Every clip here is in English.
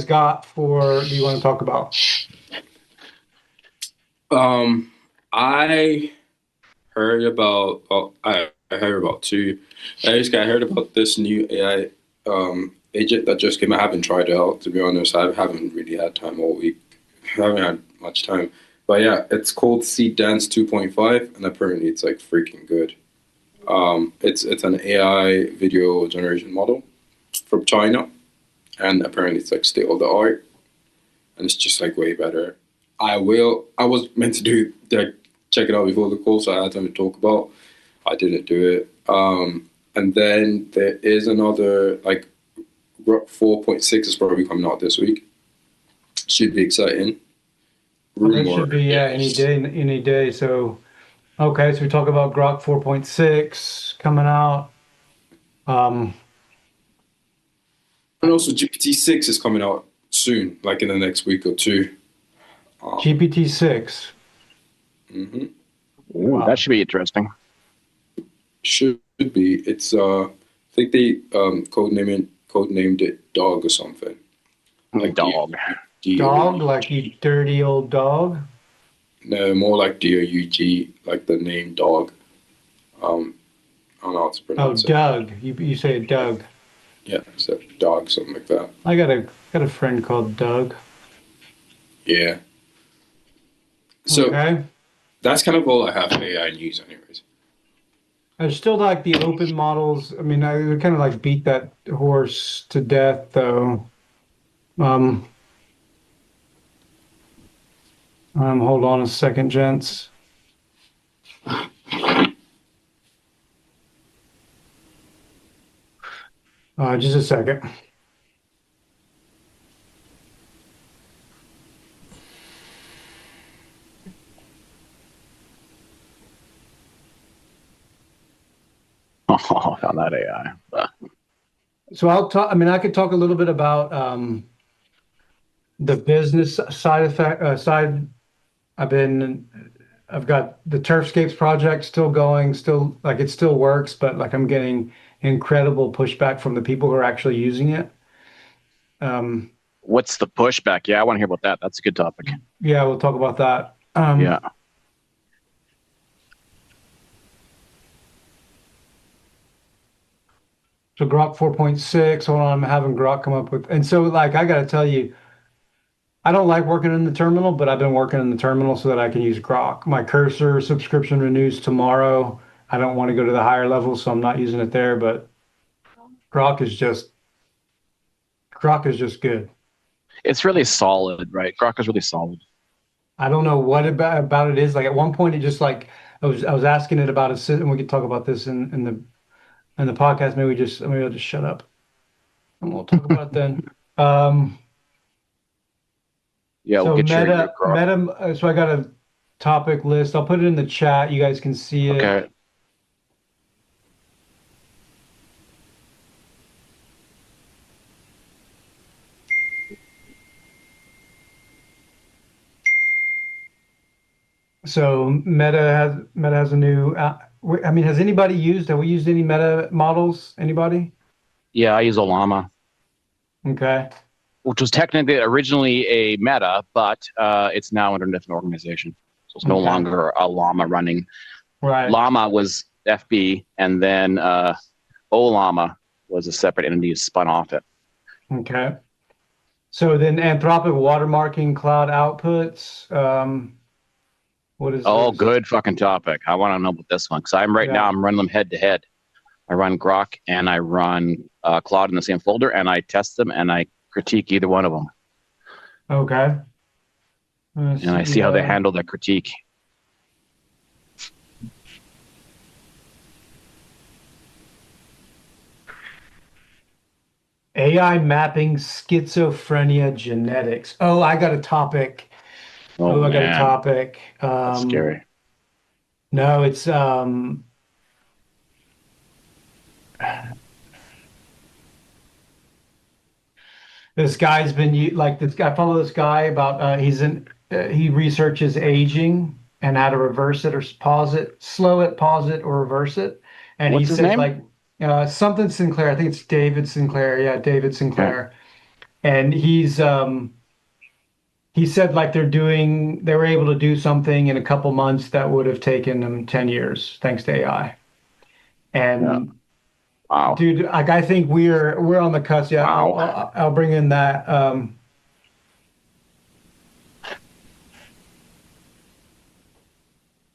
got do you want to talk about? I heard about. Oh, I heard about two. I heard about this new AI agent that just came. I haven't tried it out, to be honest. I haven't really had time all week. I haven't had much time. But yeah, it's called Seed Dance 2.5, and apparently it's like freaking good. It's an AI video generation model from China, and apparently it's like state of the art, and it's just like way better. I was meant to do like check it out before the call, so I had something to talk about. I didn't do it. And then there is another like Grok 4.6 is probably coming out this week. Should be exciting. Well, that Rumor should be any day, any day. So okay, so we talk about Grok 4.6 coming out. Um, and also GPT-6 is coming out soon, like in the next week or two. GPT-6. Mhm. Ooh, Wow. that should be interesting. Should be. It's I think they codenamed it Dog or something. Like Dog. Dog, like you dirty old dog. No, more like DOUG, like the name Dog. I don't know how to Oh, pronounce it. Doug. You say Doug. Yeah, so Dog, something like that. I got a friend called Doug. Yeah. So Okay. that's kind of all I have for AI news, anyways. I still like the open models. I mean, I kind of like beat that horse to death, though. Um, hold on a second, gents. Just a second. Oh, I found that AI. So I'll talk. I mean, I could talk a little bit about the business side. I've got the Turfscapes project still going, still like it still works, but like I'm getting incredible pushback from the people who are actually using it. Um, What's the pushback? Yeah, I want to hear about that. That's a good topic. yeah, we'll talk about that. Yeah. So Grok 4.6, hold on, I'm having Grok come up with, and so like I gotta tell you, I don't like working in the terminal, but I've been working in the terminal so that I can use Grok. My cursor subscription renews tomorrow. I don't want to go to the higher level, so I'm not using it there, but Grok is just Grok is just good. It's really solid, right? Grok is really solid. I don't know what about it is. Like at one point, it just like I was asking it about a, and we could talk about this in the podcast. Maybe I'll just shut up and we'll talk about it then. Yeah, we'll So get your Grok. So I got a topic list. I'll put it in the chat. You guys can see it. Okay. So Meta has a new. I mean, has anybody used? Have we used any Meta models? Anybody? Yeah, I use a llama, Okay. which was technically originally a Meta, but it's now under a different organization. So it's no Okay. longer a llama running. Right. Llama was FB, and then Olama was a separate entity spun off it. Okay. So then Anthropic watermarking cloud outputs. What is Oh, this? good fucking topic. I want to know about this one because I'm running them head to head. I run Grok and I run Claude in the same folder, and I test them and I critique either one of them. Okay. And I see how they handle that critique. AI mapping schizophrenia genetics. Oh, I got a topic. Oh, I got a man. topic. That's scary. No, it's this guy's been like this guy. I follow this guy about he researches aging and how to reverse it or pause it, slow it, pause it, or reverse it. And What's he his says name? like something Sinclair. I think it's David Sinclair. Yeah, David Sinclair. and he said like they were able to do something in a couple months that would have taken them 10 years thanks to AI. Yeah. And Wow. dude, like I think we're on the cusp. Yeah, Wow. I'll bring in that.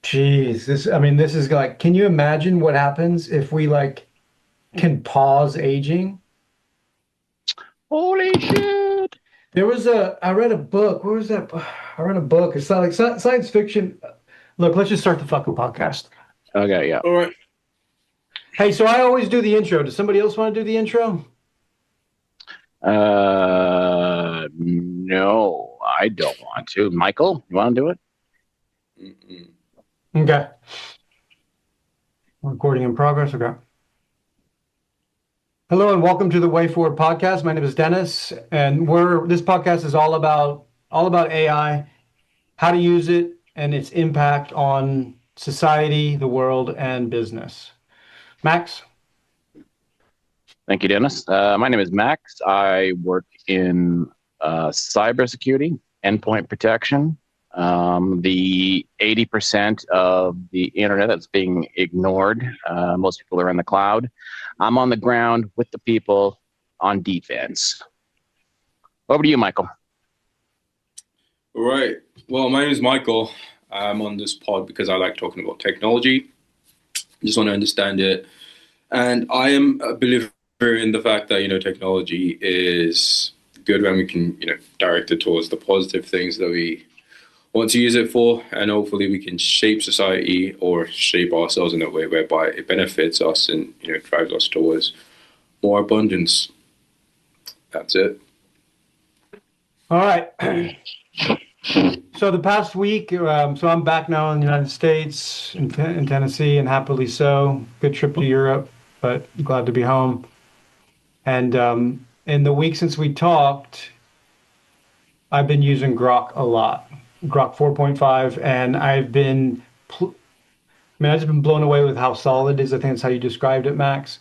Geez, this is like, can you imagine what happens if we like can pause aging? Holy shit. I read a book. Where was that? I read a book. It's not like science fiction. Look, let's just start the fucking podcast. Okay, yeah. All right. Hey, so I always do the intro. Does somebody else want to do the intro? No, I don't want to. Michael, you want to do it? Mm-mm. Okay. Recording in progress. Okay. Hello and welcome to the Way Forward podcast. My name is Dennis, and this podcast is all about AI, how to use it, and its impact on society, the world, and business. Max? Thank you, Dennis. My name is Max. I work in cybersecurity, endpoint protection. The 80% of the internet that's being ignored, most people are in the cloud. I'm on the ground with the people on defense. Over to you, Michael. All right. Well, my name is Michael. I'm on this pod because I like talking about technology. I just want to understand it. And I am a believer in the fact that, technology is good when we can, direct it towards the positive things that we want to use it for. And hopefully we can shape society or shape ourselves in a way whereby it benefits us and, drives us towards more abundance. That's it. All right. So the past week, so I'm back now in the United States, in Tennessee, and happily so. Good trip to Europe, but glad to be home. And in the week since we talked, I've been using Grok a lot, Grok 4.5, and I've just been blown away with how solid it is. I think that's how you described it, Max.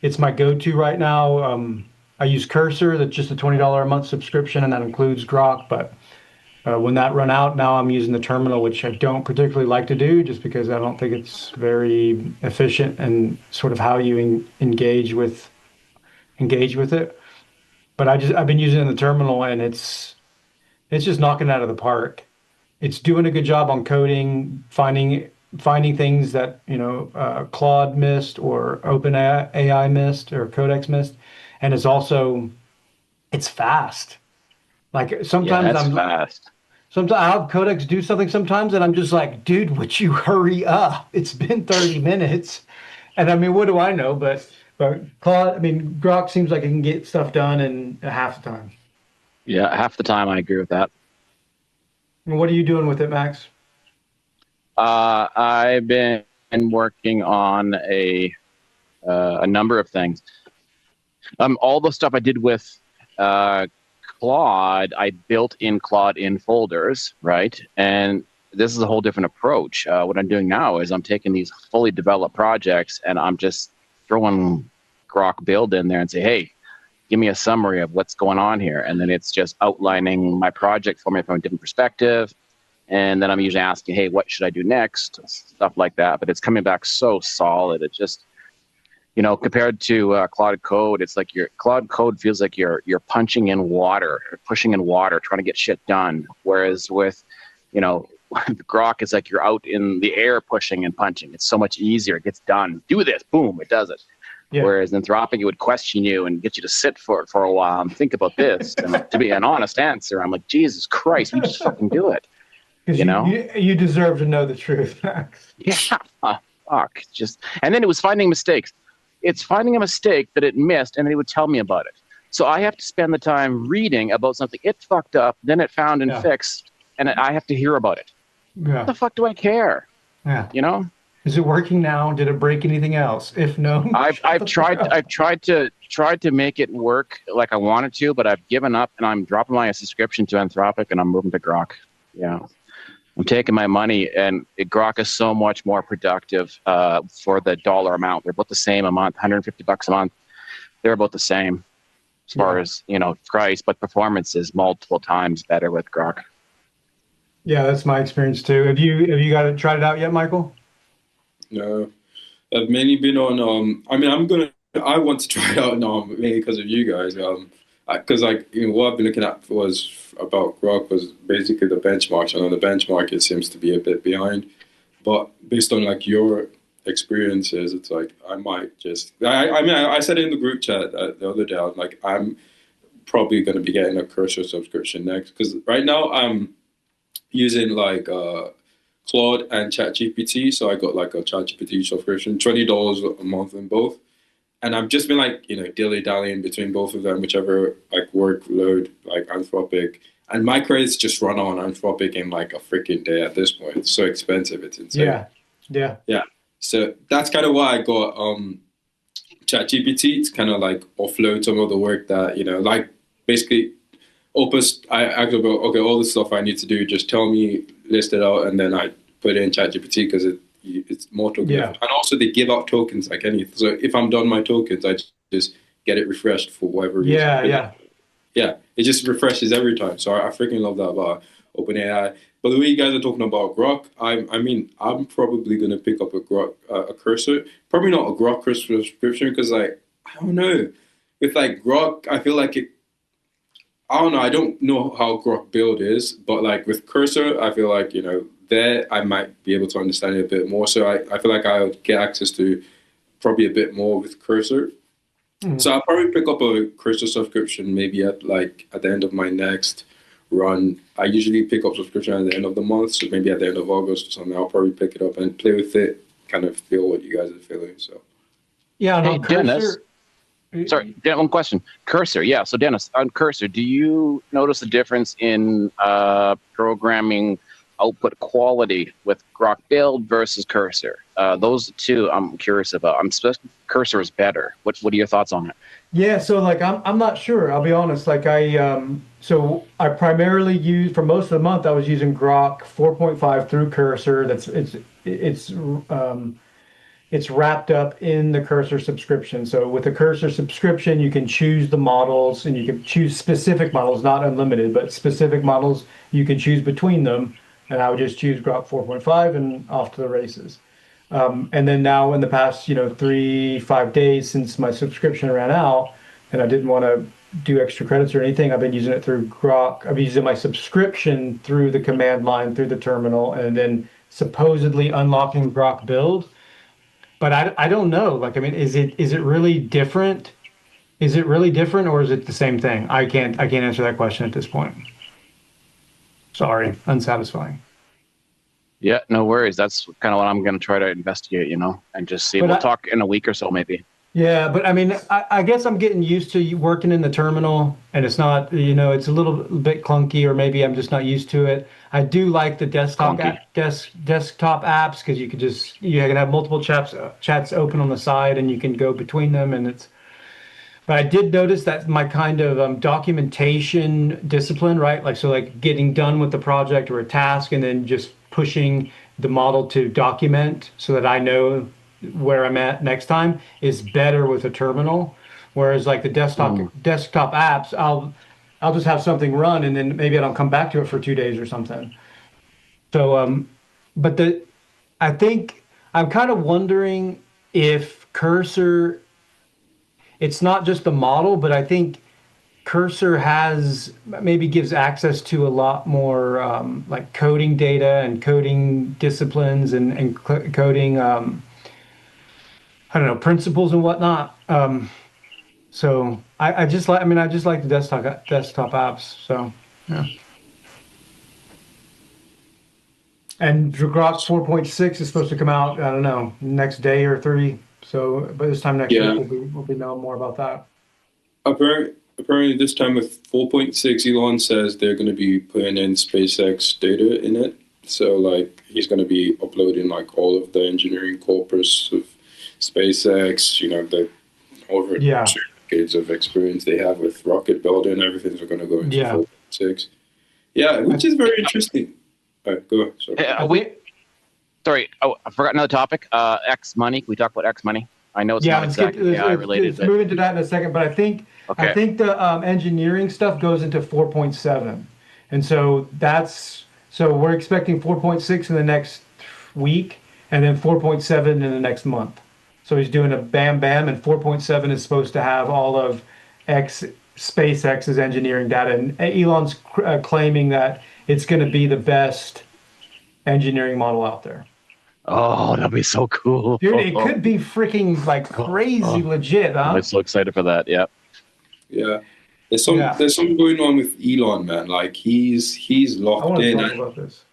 It's my go-to right now. I use Cursor, that's just a $20 a month subscription, and that includes Grok, but when that run out, now I'm using the terminal, which I don't particularly like to do, just because I don't think it's very efficient and sort of how you engage with it. But I've been using it in the terminal, and it's just knocking it out of the park. It's doing a good job on coding, finding things that Claude missed or OpenAI missed or Codex missed, and it's fast. Like Yeah, that's fast. sometimes I'll have Codex do something sometimes, and I'm just like, dude, would you hurry up? It's been 30 minutes. And I mean, what do I know? But Claude, I mean, Grok seems like it can get stuff done in half the time. Yeah, half the time I agree with that. And what are you doing with it, Max? I've been working on a number of things. All the stuff I did with Claude, I built in Claude in folders, right? And this is a whole different approach. What I'm doing now is I'm taking these fully developed projects and I'm just throwing Grok build in there and say, hey, give me a summary of what's going on here. And then it's just outlining my project for me from a different perspective. And then I'm usually asking, hey, what should I do next? Stuff like that. But it's coming back so solid. It just, compared to Claude Code, it's like your Claude Code feels like you're punching in water, or pushing in water, trying to get shit done. Whereas with, Grok is like you're out in the air pushing and punching. It's so much easier. It gets done. Do this. Boom. It does it. Yeah. Whereas Anthropic, it would question you and get you to sit for a while and think about this. And to be an honest answer, I'm like, Jesus Christ, we just fucking do it. You deserve to know the truth, Max. Yeah. Fuck. And then it was finding mistakes. It's finding a mistake that it missed, and then it would tell me about it. So I have to spend the time reading about something it fucked up, then it found and fixed, and I have to hear about it. Yeah. What the fuck do I care? Yeah. Is it working now? Did it break anything else? If no, I've tried to make it work like I wanted to, but I've given up and I'm dropping my subscription to Anthropic and I'm moving to Grok. Yeah. I'm taking my money, and Grok is so much more productive for the dollar amount. They're about the same a month, $150 a month. They're about the same. as far as price, but performance is multiple times better with Grok. Yeah, that's my experience too. Have you got it tried it out yet, Michael? No, I've mainly been on. I mean, I want to try it out now mainly because of you guys. Because what I've been looking at was about Grok was basically the benchmarks, and on the benchmark it seems to be a bit behind. But based on like your experiences, it's like I might just. I mean, I said it in the group chat the other day. I was like, I'm probably going to be getting a Cursor subscription next because right now I'm using like Claude and ChatGPT. So I got like a ChatGPT subscription, $20 a month in both. And I've just been like, dilly dallying between both of them, whichever like workload, like Anthropic. And my credits just run on Anthropic in like a freaking day at this point. It's so expensive, it's insane. Yeah. Yeah. Yeah. So that's kind of why I got ChatGPT to kind of like offload some of the work that, like basically Opus, I asked about, okay, all the stuff I need to do, just tell me, list it out, and then I put it in ChatGPT because it's more token. Yeah. And also they give out tokens like anything. So if I'm done my tokens, I just get it refreshed for whatever reason. Yeah, it just refreshes every time. So I freaking love that about OpenAI. But the way you guys are talking about Grok, I mean, I'm probably gonna pick up a Grok, a Cursor. Probably not a Grok Cursor subscription because like I don't know, with like Grok, I feel like I don't know. I don't know how Grok build is, but like with Cursor, I feel like there I might be able to understand it a bit more. So I feel like I would get access to probably a bit more with Cursor. So I'll probably pick up a Cursor subscription maybe at the end of my next run. I usually pick up subscription at the end of the month, so maybe at the end of August or something. I'll probably pick it up and play with it, kind of feel what you guys are feeling. So Yeah, no, Hey, Dennis. Cursor. Sorry, one question. Cursor, yeah. So Dennis, on Cursor, do you notice a difference in programming output quality with Grok Build versus Cursor? Those two I'm curious about. Cursor is better. What are your thoughts on it? Yeah, so like I'm not sure. I'll be honest. Like so I primarily use for most of the month I was using Grok 4.5 through Cursor. It's wrapped up in the Cursor subscription. So with the Cursor subscription, you can choose the models and you can choose specific models, not unlimited, but specific models. You can choose between them. And I would just choose Grok 4.5 and off to the races. And then now in the past, 5 days since my subscription ran out and I didn't want to do extra credits or anything, I've been using it through Grok. I've been using my subscription through the command line, through the terminal, and then supposedly unlocking Grok Build. But I don't know. Like, I mean, is it really different? Is it really different or is it the same thing? I can't answer that question at this point. Sorry, unsatisfying. Yeah, no worries. That's kind of what I'm going to try to investigate, and just see. But We'll talk in a week or so, maybe. Yeah, but I mean, I guess I'm getting used to working in the terminal, and it's not, it's a little bit clunky, or maybe I'm just not used to it. I do like the desktop desktop apps because you can have multiple chats open on the side, and you can go between them, and it's. But I did notice that my kind of documentation discipline, right? Like getting done with the project or a task, and then just pushing the model to document so that I know where I'm at next time is better with a terminal. Whereas like the desktop apps, I'll just have something run and then maybe I don't come back to it for 2 days or something. So but I think I'm kind of wondering if Cursor, it's not just the model, but I think Cursor maybe gives access to a lot more like coding data and coding disciplines and coding I don't know, principles and whatnot. So I just like the desktop apps. So yeah. And Grok 4.6 is supposed to come out, I don't know, next day or 3. So by this time next week we'll be knowing more about that. Apparently this time with 4.6, Elon says they're going to be putting in SpaceX data in it. So like he's going to be uploading like all of the engineering corpus of SpaceX, the over 2 decades of experience they have with rocket building, everything's going to go into 4.6. Yeah, which is very interesting. All right, go ahead. Sorry. Sorry, I forgot another topic. X money. Can we talk about X money? I know it's Yeah, not exactly AI related, let's but move into that in a second. But AI related. let's But move into that in a second. But I okay, think the engineering stuff goes into 4.7, and so we're expecting 4.6 in the next week, and then 4.7 in the next month. So he's doing a bam bam, and 4.7 is supposed to have all of X SpaceX's engineering data, and Elon's claiming that it's going to be the best engineering model out there. oh, that'd be so cool. Dude, it could be freaking like Oh, crazy legit, I'm huh? so excited for that. Yeah, Yeah. Yeah, There's something going on with Elon, man. Like he's I locked want to in. talk And about this.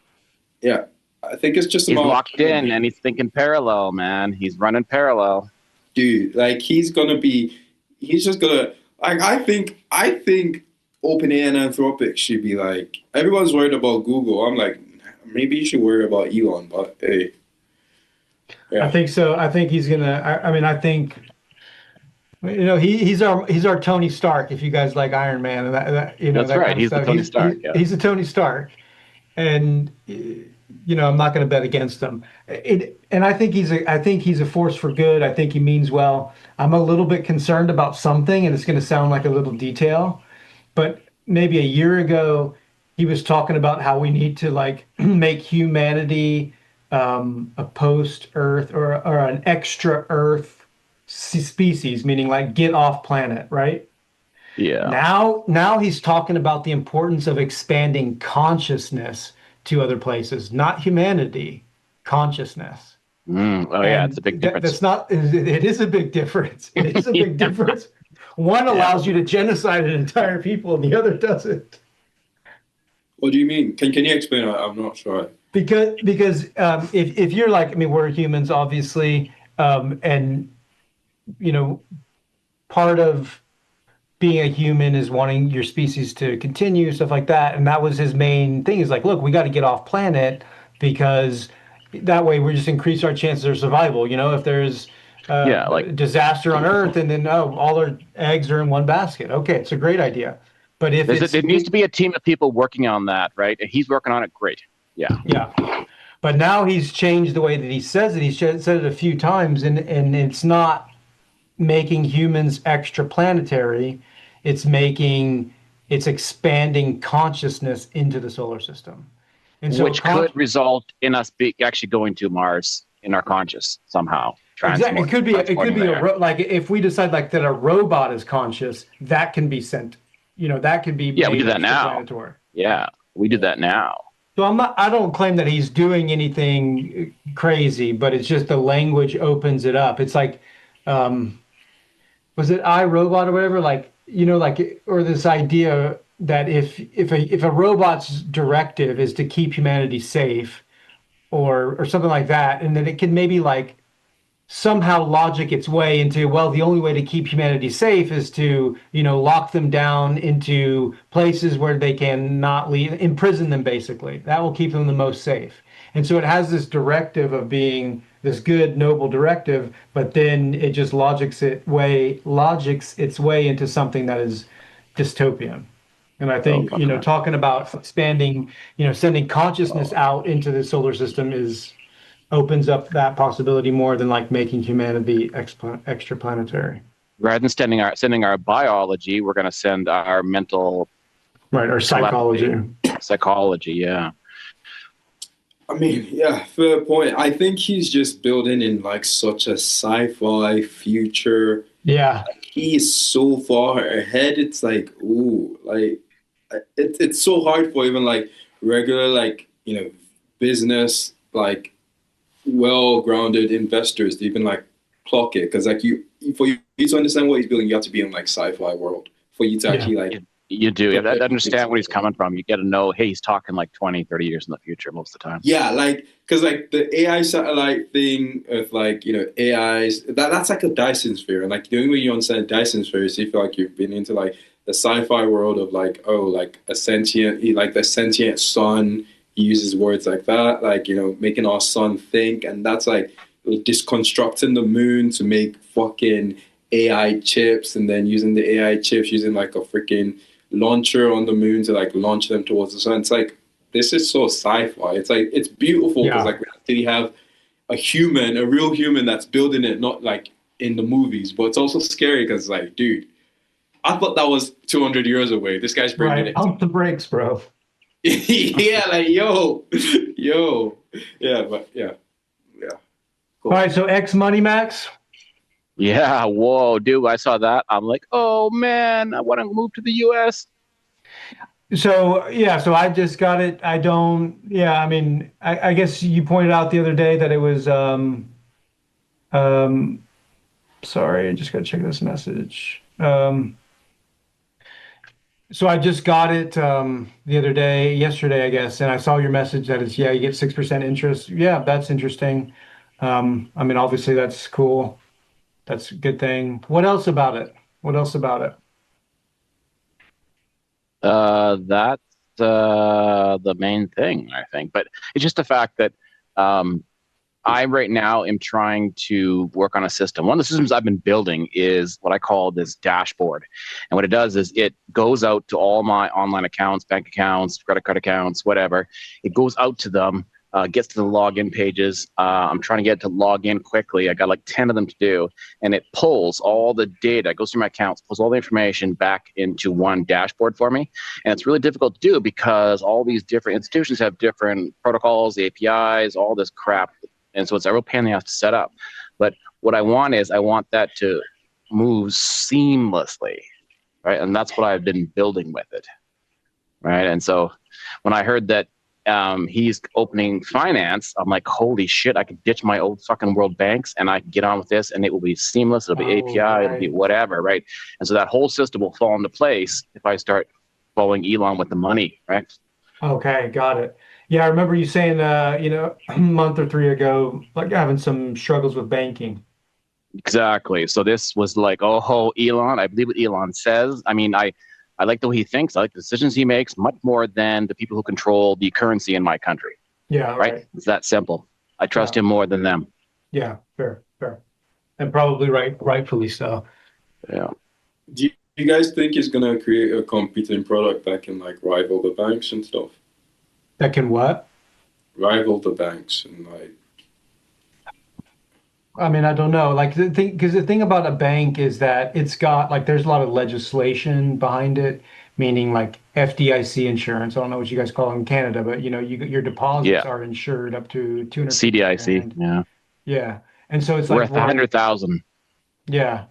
yeah, I think it's just he's about locked in and he's thinking parallel, man. He's running parallel. dude. Like he's just gonna like I think OpenAI and Anthropic should be like everyone's worried about Google. I'm like maybe you should worry about Elon, but hey, I yeah. think so. I think he's gonna. I mean, I think he's our Tony Stark. If you guys like Iron Man and That's that right. kind of He's the stuff, Tony Stark. Yeah. he's a Tony Stark, and I'm not going to bet against him. And I think he's a force for good. I think he means well. I'm a little bit concerned about something, and it's going to sound like a little detail, but maybe a year ago he was talking about how we need to like make humanity a post Earth or an extra Earth species, meaning like get off planet, right? Yeah. Now he's talking about the importance of expanding consciousness to other places, not humanity, consciousness. Oh yeah, it's a And big difference. that's not, it is a big difference. It is a big difference. One Yeah. allows you to genocide an entire people and the other doesn't. What do you mean? Can you explain? I'm not sure. Because if you're like, I mean, we're humans, obviously, and you know, part of being a human is wanting your species to continue, stuff like that. And that was his main thing is like, look, we got to get off planet because that way we just increase our chances of survival. If there's Yeah, like disaster on Earth and then all our eggs are in one basket. Okay, it's a great idea. But if there needs to be a team of people working on that, right? And he's working on it. Great. Yeah. yeah. But now he's changed the way that he says it. He's said it a few times, and it's not making humans extra planetary. It's expanding consciousness into the solar system. And so Which could result in us actually going to Mars in our conscious somehow. exactly, it could Transporting be there. like if we decide like that a robot is conscious, that can be sent. That can be Yeah, we made do that now. extraplanetary. Yeah, we do that now. So I don't claim that he's doing anything crazy, but it's just the language opens it up. It's like, was it iRobot or whatever? Like, or this idea that if a robot's directive is to keep humanity safe or something like that, and then it can maybe like somehow logic its way into, well, the only way to keep humanity safe is to, lock them down into places where they can not leave, imprison them basically. That will keep them the most safe. And so it has this directive of being this good, noble directive, but then it just logics its way into something that is dystopian. And I Oh, think, fucking hell. talking about expanding, sending consciousness out into the solar system opens up that possibility more than like making humanity extraplanetary. Rather than sending our biology, we're going to send our mental Right, or telepathy, psychology. psychology. Yeah. I mean, yeah, fair point. I think he's just building in like such a sci-fi future. Yeah, He's so far ahead. It's like, ooh, like it's so hard for even like regular like business like well-grounded investors to even like clock it because like for you to understand what he's building, you have to be in like sci-fi world for you to yeah, actually like You do. You put have to everything understand where he's together. coming from. You got to know, hey, he's talking like 20, 30 years in the future most of the time. Yeah, like because like the AI satellite thing of like AIs that's like a Dyson sphere, and like the only way you understand Dyson sphere is if you feel like you've been into like the sci-fi world of like like a sentient like the sentient sun. He uses words like that, like making our sun think, and that's like disconstructing the moon to make fucking AI chips, and then using the AI chips using like a freaking launcher on the moon to like launch them towards the sun. It's like this is so sci-fi. It's like it's beautiful because yeah. like we actually have a real human that's building it, not like in the movies, but it's also scary because, like, dude, I thought that was 200 years away. This guy's bringing Right. it to Pump the brakes, bro. yeah, like yo, yeah, but yeah, All cool. right. So X Money Max. Yeah, whoa, dude, I saw that. I'm like, oh man, I want to move to the US. So yeah, so I just got it. I don't. Yeah, I mean, I guess you pointed out the other day that it was. Um, sorry, I just got to check this message. So I just got it the other day, yesterday, I guess, and I saw your message that it's yeah, you get 6% interest. Yeah, that's interesting. I mean, obviously that's cool. That's a good thing. What else about it? What else about it? That's the main thing, I think. But it's just the fact that um, I right now am trying to work on a system. One of the systems I've been building is what I call this dashboard. And what it does is it goes out to all my online accounts, bank accounts, credit card accounts, whatever. It goes out to them, gets to the login pages. I'm trying to get it to log in quickly. I got like 10 of them to do. And it pulls all the data, goes through my accounts, pulls all the information back into one dashboard for me. And it's really difficult to do because all these different institutions have different protocols, APIs, all this crap. And so it's a real pain in the ass to set up. But what I want is I want that to move seamlessly, right? And that's what I've been building with it, right? And so when I heard that he's opening finance, I'm like, holy shit, I could ditch my old fucking world banks and I can get on with this and it will be seamless. It'll be Oh, API, it'll be right. whatever, right? And so that whole system will fall into place if I start following Elon with the money, right? Okay, got it. Yeah, I remember you saying, a month or three ago, like having some struggles with banking. Exactly. So this was like, oh, Elon. I believe what Elon says. I mean, I like the way he thinks. I like the decisions he makes much more than the people who control the currency in my country. Yeah, Right? right. It's that simple. I trust Yeah, him more than them. yeah, fair, fair. And probably rightfully so. Yeah. Do you guys think he's gonna create a competing product that can like rival the banks and stuff? That can what? Rival the banks and like I mean, I don't know. Like the thing, because the thing about a bank is that it's got like there's a lot of legislation behind it, meaning like FDIC insurance. I don't know what you guys call it in Canada, but your deposits Yeah. are insured up to 250 CDIC. grand. Yeah. Yeah. And so it's like, Worth a well, 100,000. yeah.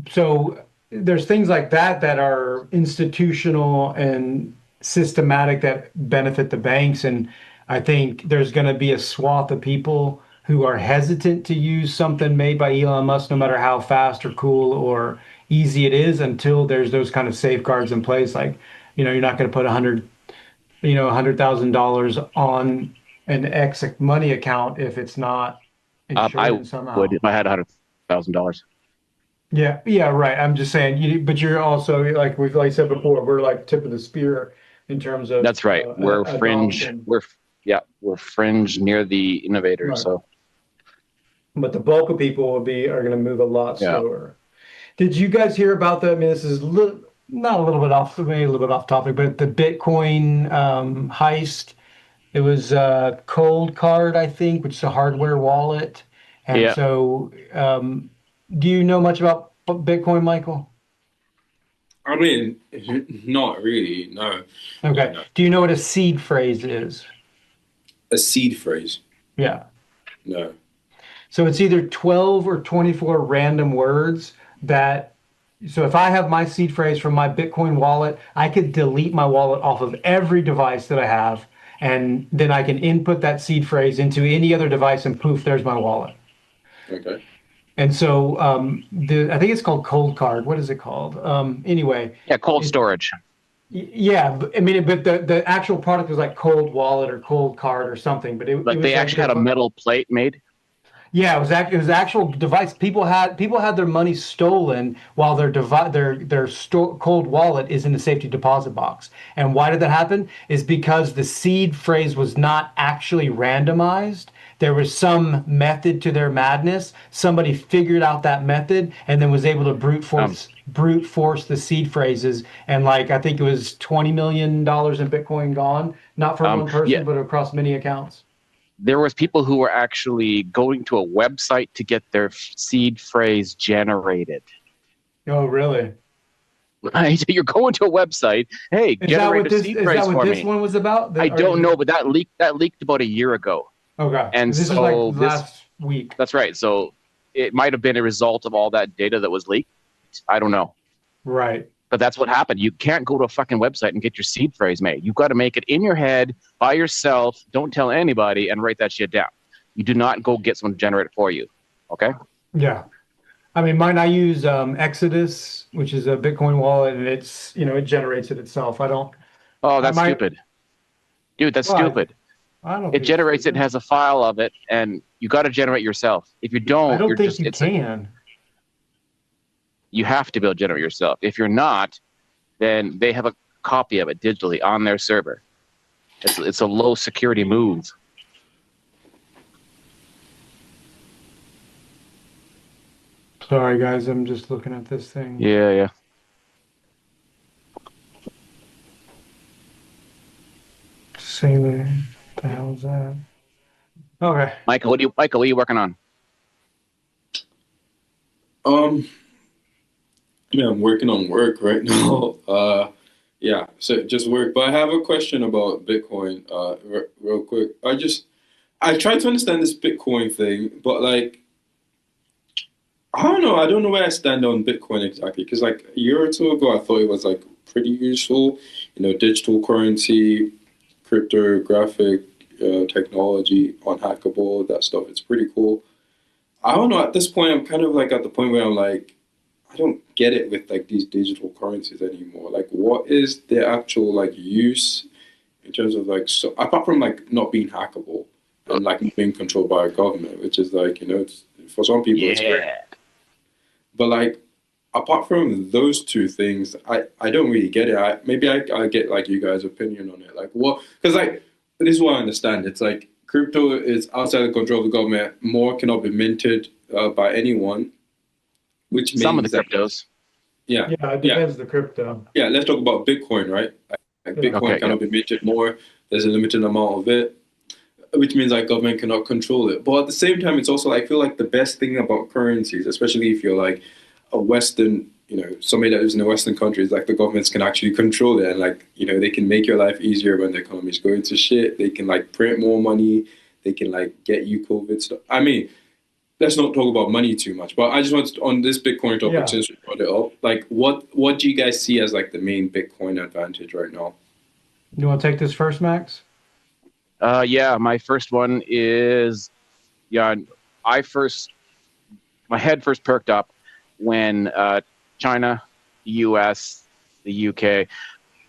So there's things like that that are institutional and systematic that benefit the banks. And I think there's going to be a swath of people who are hesitant to use something made by Elon Musk, no matter how fast or cool or easy it is, until there's those kind of safeguards in place. Like, you're not going to put $100,000 on an X money account if it's not insured I in would somehow. if I had $100,000. Yeah, yeah, right. I'm just saying, but you're also like said before, we're like tip of the spear in terms of That's right. We're fringe. adoption. We're fringe near the innovators. Right. So But the bulk of people are going to move a lot yeah. slower. Did you guys hear about the? I mean, this is not a little bit off, maybe a little bit off topic, but the Bitcoin heist. It was Cold Card, I think, which is a hardware wallet. And Yeah. so, do you know much about Bitcoin, Michael? I mean, not really. No, no, Okay. no. Do you know what a seed phrase is? A seed phrase. Yeah. No. So it's either 12 or 24 random words that, so if I have my seed phrase from my Bitcoin wallet, I could delete my wallet off of every device that I have, and then I can input that seed phrase into any other device, and poof, there's my wallet. Okay. And so I think it's called Cold Card. What is it called? Anyway, Yeah. Cold it, storage. yeah, I mean, but the actual product was like Cold Wallet or Cold Card or something, but it Like was they like actually had a metal plate made. yeah, it was actual device. People had their money stolen while their cold wallet is in the safety deposit box. And why did that happen? Is because the seed phrase was not actually randomized. There was some method to their madness. Somebody figured out that method and then was able to Um, brute force the seed phrases. And like I think it was $20 million in Bitcoin gone, not for one yeah. person, but across many accounts. there was people who were actually going to a website to get their seed phrase generated. Oh, really? Right? You're going to a website. Hey, Is that generate what a this seed is phrase that what for this me. one was about? I Or is don't it know, but that leaked about a year ago. okay? And This is like so last week. that's right. So it might have been a result of all that data that was leaked. I don't know. Right. But that's what happened. You can't go to a fucking website and get your seed phrase made. You've got to make it in your head by yourself. Don't tell anybody and write that shit down. You do not go get someone to generate it for you. Okay? Yeah. I mean, mine, I use Exodus, which is a Bitcoin wallet, and it's, it generates it itself. Oh, I that's might, stupid. Dude, that's well, stupid. I don't It think it's generates it and stupid. has a file of it, and you got to generate yourself. If you I don't, don't you're think just, you can. you have to be able to generate yourself. If you're not, then they have a copy of it digitally on their server. It's a low security move. Sorry, guys, I'm just looking at this thing. Yeah. Sailor, what the hell is that? Okay. Michael, what are you working on? Um, yeah, I'm working on work right now. Yeah, so just work. But I have a question about Bitcoin. Real quick. I try to understand this Bitcoin thing, but like, I don't know. I don't know where I stand on Bitcoin exactly. Because like a year or two ago, I thought it was like pretty useful. Digital currency, cryptographic technology, unhackable, that stuff. It's pretty cool. I don't know. At this point, I'm kind of like at the point where I'm like, I don't get it with like these digital currencies anymore. Like, what is the actual like use in terms of like so apart from like not being hackable and like being controlled by a government, which is like it's for some people it's great, Yeah. but like apart from those two things, I don't really get it. Maybe I get like you guys' opinion on it. Like what? Because like this is what I understand. It's like crypto is outside the control of the government. More cannot be minted by anyone, which Some of the means that cryptos. yeah, Yeah, it yeah, depends the crypto. yeah. Let's talk about Bitcoin, right? Like Yeah. Bitcoin Okay, yeah. cannot be minted more. There's a limited amount of it, which means like government cannot control it. But at the same time, it's also I feel like the best thing about currencies, especially if you're like a Western, somebody that lives in the Western countries, like the governments can actually control it and like they can make your life easier when the economy's going to shit. They can like print more money. They can like get you COVID stuff. I mean, let's not talk about money too much. But I just want on this Bitcoin topic Yeah. since we brought it up, like what do you guys see as like the main Bitcoin advantage right now? You want to take this first, Max? Yeah, my first one is yeah. I first my head first perked up when China, the U.S., the U.K.,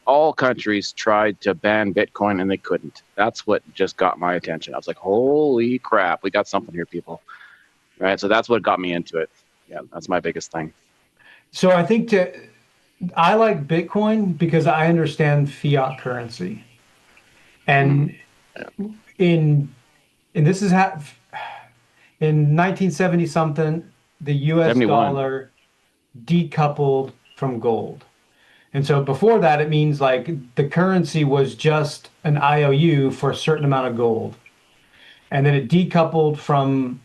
all countries tried to ban Bitcoin and they couldn't. That's what just got my attention. I was like, "Holy crap, we got something here, people!" Right. So that's what got me into it. Yeah, that's my biggest thing. So I like Bitcoin because I understand fiat currency. Mm, And yeah. in and this is in 1970 something, the US 71. dollar decoupled from gold. And so before that, it means like the currency was just an IOU for a certain amount of gold. And then it decoupled from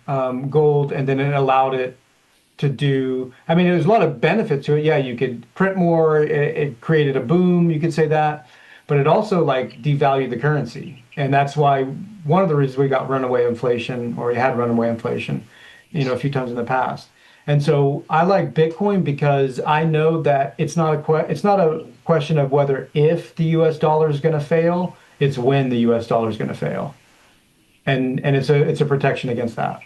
gold, and then it allowed it to do. I mean, there's a lot of benefit to it. Yeah, you could print more. It created a boom. You could say that, but it also like devalued the currency, and that's why one of the reasons we got runaway inflation, or we had runaway inflation, a few times in the past. And so I like Bitcoin because I know that it's not a question of whether if the U.S. dollar is going to fail, it's when the U.S. dollar is going to fail, and it's a protection against that.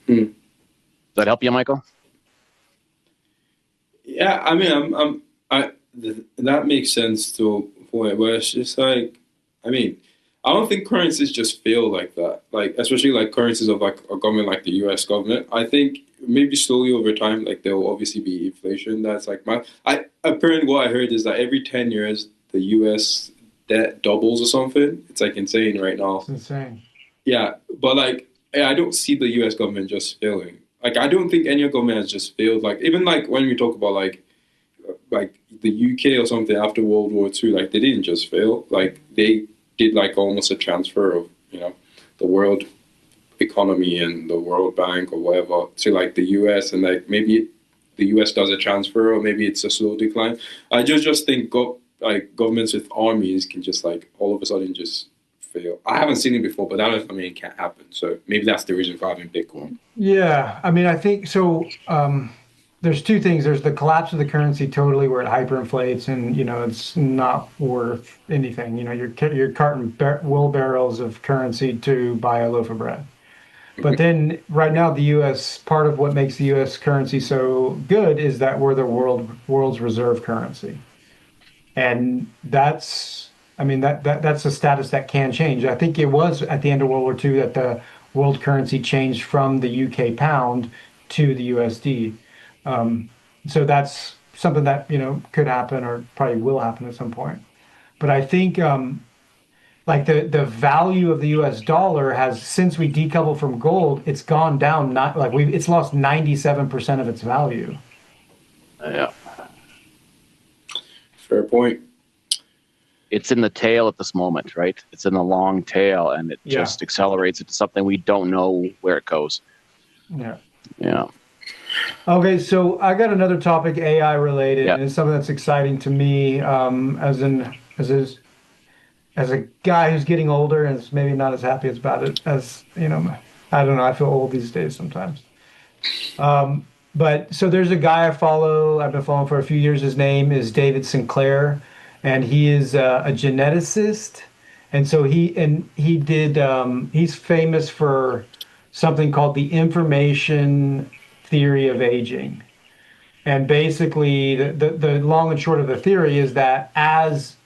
Hmm. Does that help you, Michael? Yeah, I mean, that makes sense to a point where it's just like, I mean, I don't think currencies just feel like that. Like, especially like currencies of like a government like the U.S. government. I think maybe slowly over time, like there will obviously be inflation. That's like apparently what I heard is that every 10 years the U.S. debt doubles or something. It's like insane right now. It's insane. Yeah, but like I don't see the U.S. government just failing. Like I don't think any government has just failed. Like even like when we talk about like the UK or something after World War II, like they didn't just fail. Like they did like almost a transfer of, the world economy and the World Bank or whatever to like the US, and like maybe the US does a transfer or maybe it's a slow decline. I just think like governments with armies can just like all of a sudden just fail. I haven't seen it before, but that doesn't mean it can't happen. So maybe that's the reason for having Bitcoin. Yeah, I mean, I think so. There's two things. There's the collapse of the currency totally, where it hyperinflates, and it's not worth anything. You're carting wheelbarrows of currency to buy a loaf of bread. But then right now, the U.S. part of what makes the U.S. currency so good is that we're the world's reserve currency, and I mean, that's a status that can change. I think it was at the end of World War II that the world currency changed from the UK pound to the USD. So that's something that could happen or probably will happen at some point. But I think like the value of the US dollar has, since we decoupled from gold, it's gone down, not like it's lost 97% of its value. Yeah. Fair point. It's in the tail at this moment, right? It's in the long tail, and it just accelerates into something we don't know where it goes. Yeah. Yeah. Okay, so I got another topic, AI related, Yeah. and it's something that's exciting to me, as a guy who's getting older and is maybe not as happy about it as I don't know. I feel old these days sometimes. But so there's a guy I follow. I've been following for a few years. His name is David Sinclair, and he is a geneticist. And so he's famous for something called the information theory of aging. And basically, the long and short of the theory is that as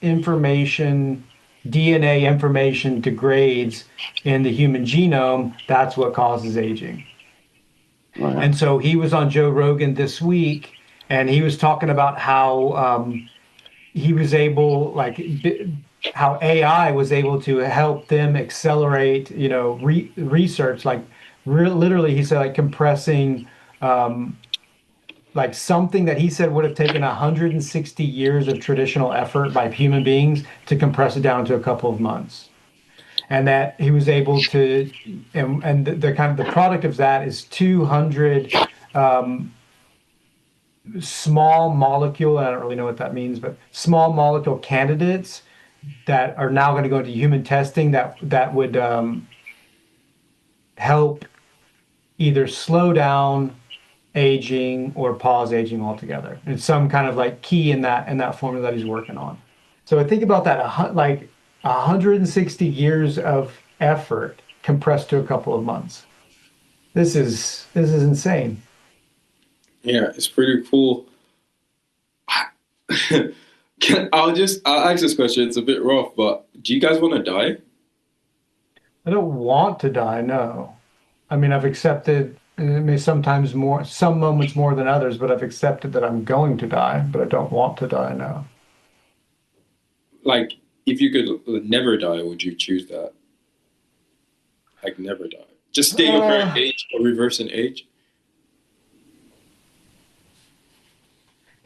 DNA information degrades in the human genome, that's what causes aging. And so he was on Joe Rogan this week, and he was talking about how he was able, like, how AI was able to help them accelerate, research. Like, literally, he said, like, compressing, like something that he said would have taken 160 years of traditional effort by human beings to compress it down to a couple of months. And that he was able to, and the kind of the product of that is 200 small molecule, I don't really know what that means, but small molecule candidates that are now going to go into human testing that would help either slow down aging or pause aging altogether. It's some kind of like key in that formula that he's working on. So I think about that, like 160 years of effort compressed to a couple of months. This is insane. Yeah, it's pretty cool. I'll ask this question. It's a bit rough, but do you guys want to die? I don't want to die, no. I mean, I've accepted, and it may sometimes more, some moments more than others, but I've accepted that I'm going to die, but I don't want to die, no. Like, if you could never die, would you choose that? Like, never die. Just stay your current age or reverse an age?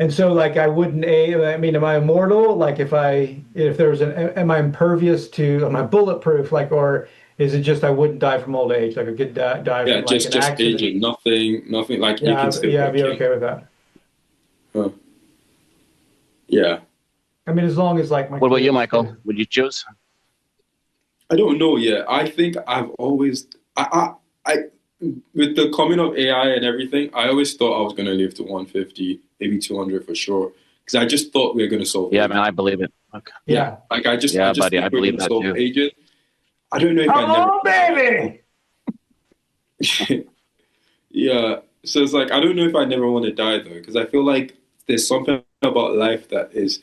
And so, like, I wouldn't, I mean, am I immortal? Like, if there's am I impervious to, am I bulletproof? Like, or is it just I wouldn't die from old age? Like, I could die from like just an accident. aging. Nothing. Like, you Yeah, can still I'd be okay with that. Huh. Yeah. I mean, as long as like my. What about you, kids- Michael? Would you choose? I don't know yet. I think I've always, with the coming of AI and everything, I always thought I was going to live to 150, maybe 200 for sure. Because I just thought we were going to solve Yeah, aging. man, I believe it. Okay. Yeah. Like, I just Yeah, think buddy, I we're believe going to that solve too. aging. I don't know if Hello, baby. Yeah. So it's like, I don't know if I never want to die though, because I feel like there's something about life that is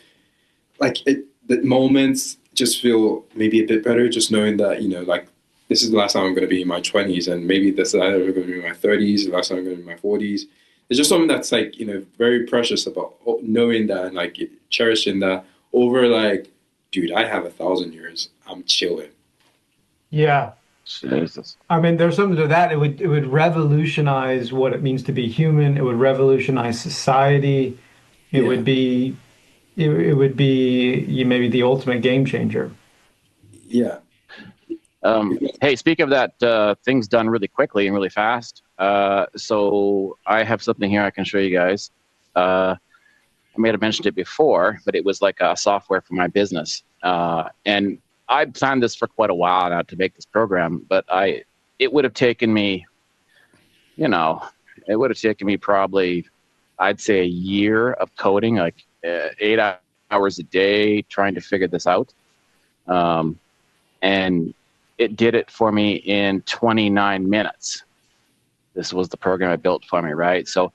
like the moments just feel maybe a bit better, just knowing that, like this is the last time I'm going to be in my 20s, and maybe this is the last time I'm going to be in my 30s, the last time I'm going to be in my 40s. There's just something that's like, very precious about knowing that and like cherishing that over like, dude, I have 1,000 years. I'm chilling. Yeah. Jesus. I mean, there's something to that. It would revolutionize what it means to be human. It would revolutionize society. It would be maybe the ultimate game changer. Yeah. Hey, speak of that, things done really quickly and really fast. So I have something here I can show you guys. I may have mentioned it before, but it was like a software for my business. And I planned this for quite a while now to make this program, but it would have taken me, you know, it would have taken me probably, I'd say, a year of coding, like 8 hours a day, trying to figure this out. And it did it for me in 29 minutes. This was the program I built for me, right? So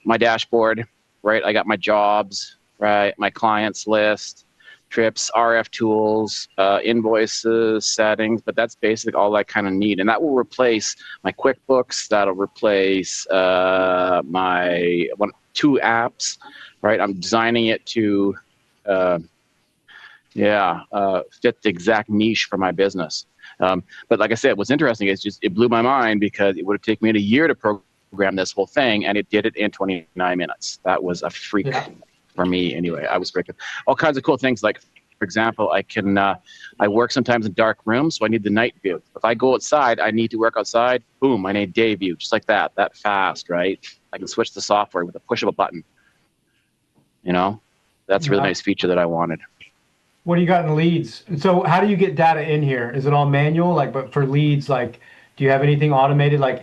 my dashboard, right? I got my jobs, right? My clients list, trips, RF tools, invoices, settings, but that's basically all I kind of need. And that will replace my QuickBooks. That'll replace my two apps, right? I'm designing it to, fit the exact niche for my business. But like I said, what's interesting is just it blew my mind because it would have taken me a year to program this whole thing, and it did it in 29 minutes. That was a freak for me anyway. I was freaking. All kinds of cool things, like, for example, I work sometimes in dark rooms, so I need the night view. If I go outside, I need to work outside, boom, I need day view, just like that fast, right? I can switch the software with a push of a button. That's a really nice feature that I wanted. What do you got in leads? So how do you get data in here? Is it all manual? Like, but for leads, like, do you have anything automated? Like,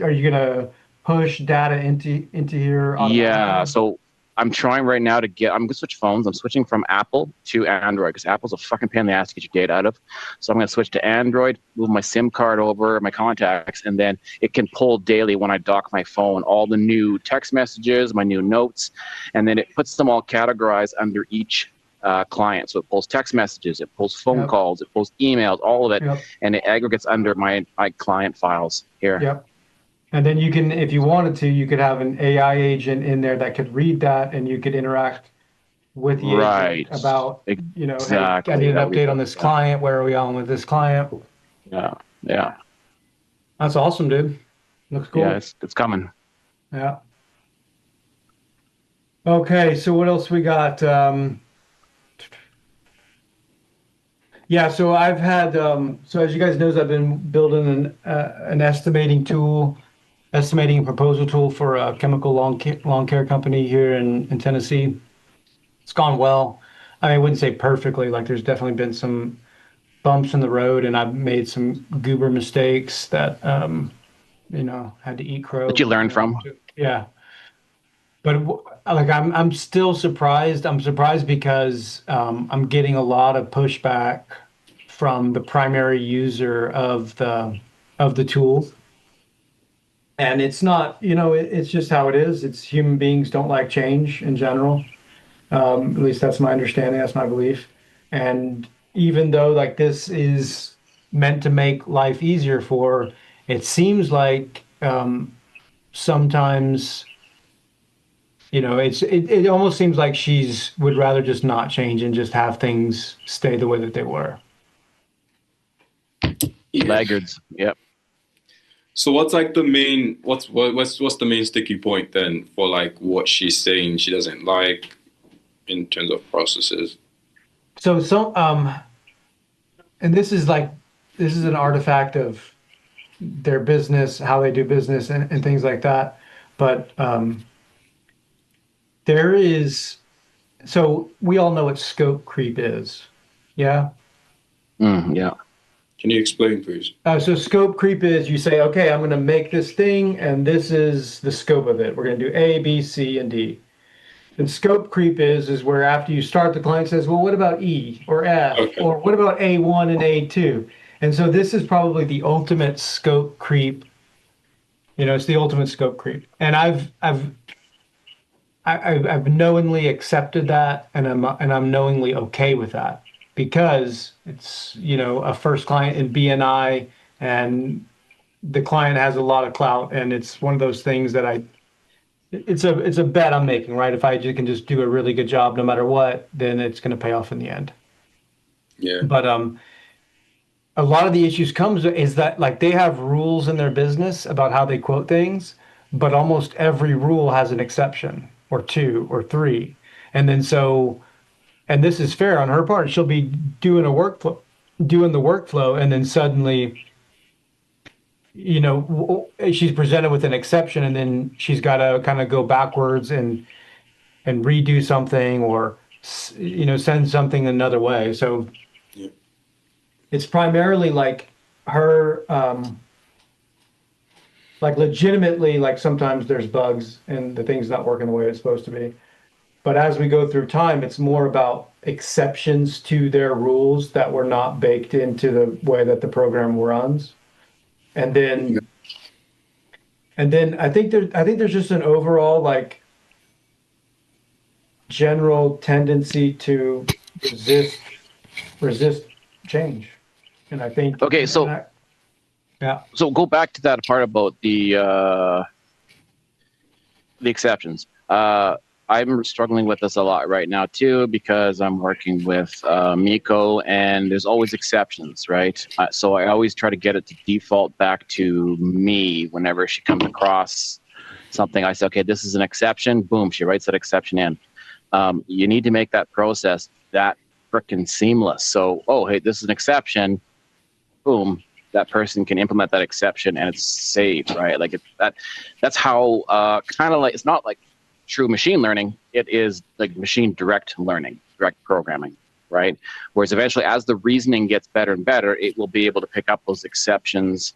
are you gonna push data into here Yeah, automatically? so I'm trying right now I'm gonna switch phones. I'm switching from Apple to Android because Apple's a fucking pain in the ass to get your data out of. So I'm gonna switch to Android, move my SIM card over, my contacts, and then it can pull daily when I dock my phone all the new text messages, my new notes, and then it puts them all categorized under each client. So it pulls text messages, it pulls phone calls, it pulls emails, all of it, and it aggregates under my client files here. Yep. And then you can, if you wanted to, you could have an AI agent in there that could read that, and you could interact with the agent about, hey, I need an update on this client. Where are we on with this client? Yeah. That's awesome, dude. Looks cool. Yeah, it's coming. Yeah. Okay, so what else we got? Yeah, so I've had, so as you guys knows, I've been building an estimating tool, estimating proposal tool for a chemical lawn care company here in Tennessee. It's gone well. I mean, I wouldn't say perfectly, like there's definitely been some bumps in the road, and I've made some goober mistakes that, had to eat crow. That you learned from. Yeah. But like I'm still surprised. I'm surprised because I'm getting a lot of pushback from the primary user of the tool. And it's not, it's just how it is. It's human beings don't like change in general. At least that's my understanding. That's my belief. And even though like this is meant to make life easier for, it seems like sometimes, it almost seems like she's would rather just not change and just have things stay the way that they were. Laggards. Yep. So what's like the main what's the main sticky point then for like what she's saying she doesn't like in terms of processes? So and this is an artifact of their business, how they do business and things like that. But so we all know what scope creep is. Yeah. Yeah. Can you explain, please? So scope creep is you say, okay, I'm going to make this thing, and this is the scope of it. We're going to do A, B, C, and D. And scope creep is where after you start, the client says, well, what about E or F? Okay. Or what about A1 and A2? And so this is probably the ultimate scope creep. It's the ultimate scope creep. And I've knowingly accepted that, and I'm knowingly okay with that. Because it's, a first client in BNI, and the client has a lot of clout, and it's one of those things that it's a bet I'm making, right? If I can just do a really good job no matter what, then it's going to pay off in the end. Yeah. But a lot of the issues is that like they have rules in their business about how they quote things, but almost every rule has an exception or two or three. And then and this is fair on her part. She'll be doing a workflow doing the workflow, and then suddenly, she's presented with an exception, and then she's got to kind of go backwards and redo something, or send something another way. So Yeah. it's primarily like her, like legitimately, like sometimes there's bugs and the thing's not working the way it's supposed to be. But as we go through time, it's more about exceptions to their rules that were not baked into the way that the program runs. And Yeah. then I think there's just an overall like general tendency to resist resist change. And I think Okay, and so I yeah. go back to that part about the exceptions. I'm struggling with this a lot right now too because I'm working with Miko, and there's always exceptions, right? So I always try to get it to default back to me whenever she comes across something. I say, okay, this is an exception. Boom, she writes that exception in. You need to make that process that freaking seamless. So, oh, hey, this is an exception. Boom, that person can implement that exception and it's saved, right? Like that's how kind of like, it's not like true machine learning. It is like machine direct learning, direct programming, right? Whereas eventually, as the reasoning gets better and better, it will be able to pick up those exceptions